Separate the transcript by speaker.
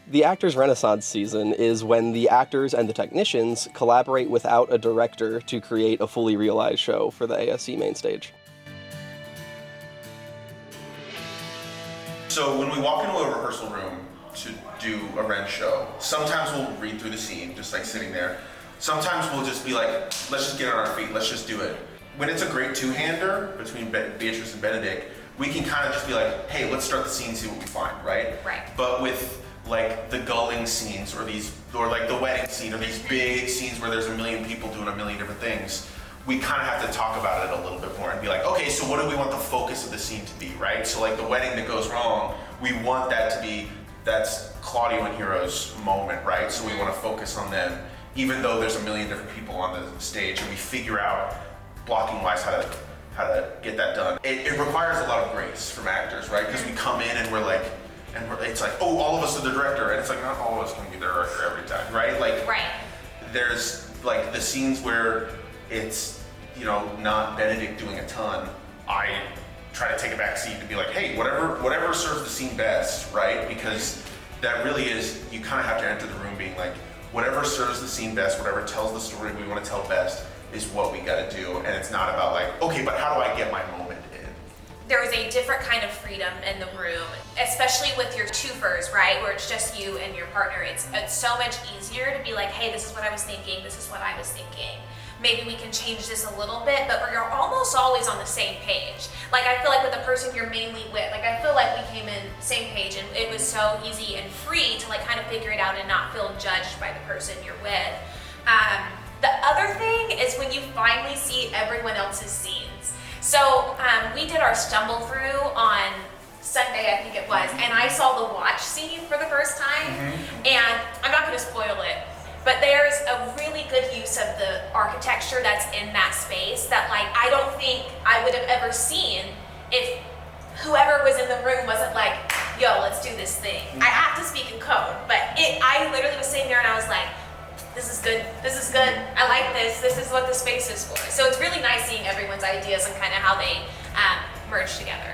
Speaker 1: The Actors Renaissance season is when the actors and the technicians collaborate without a director to create a fully realized show for the ASC main stage.
Speaker 2: So when we walk into a rehearsal room to do a Ren show, sometimes we'll read through the scene, just like sitting there. Sometimes we'll just be like, let's just get on our feet, let's just do it. When it's a great two-hander between Beatrice and Benedict, we can kind of just be like, hey, let's start the scene, see what we find, right?
Speaker 3: Right.
Speaker 2: But with like the gulling scenes or like the wedding scene or these big scenes where there's a million people doing a million different things, we kind of have to talk about it a little bit more and be like, okay, so what do we want the focus of the scene to be, right? So like the wedding that goes wrong, we want that to be, that's Claudio and Hero's moment, right? So we want to focus on them, even though there's a million different people on the stage, and we figure out blocking wise how to get that done. It requires a lot of grace from actors, right? Because we come in and it's like, oh, all of us are the director, and it's like, not all of us can be the director every time, right? Like,
Speaker 3: right.
Speaker 2: There's like the scenes where it's, you know, not Benedict doing a ton. I try to take a back seat to be like, hey, whatever serves the scene best, right? Because that really is, you kind of have to enter the room being like, whatever serves the scene best, whatever tells the story we want to tell best is what we got to do. And it's not about like, okay, but how do I get my moment in?
Speaker 3: There is a different kind of freedom in the room, especially with your twofers, right? Where it's just you and your partner. It's so much easier to be like, hey, this is what I was thinking, this is what I was thinking. Maybe we can change this a little bit, but you're almost always on the same page. Like I feel like with the person you're mainly with, like I feel like we came in same page and it was so easy and free to like kind of figure it out and not feel judged by the person you're with. The other thing is when you finally see everyone else's scenes. So we did our stumble through on Sunday, I think it was, and I saw the watch scene for the first time, and I'm not gonna spoil it, but there's a really good use of the architecture that's in that space that like I don't think I would have ever seen if whoever was in the room wasn't like, yo, let's do this thing. I have to speak in code, but I literally was sitting there and I was like, this is good, I like this is what the space is for. So it's really nice seeing everyone's ideas and kind of how they merge together.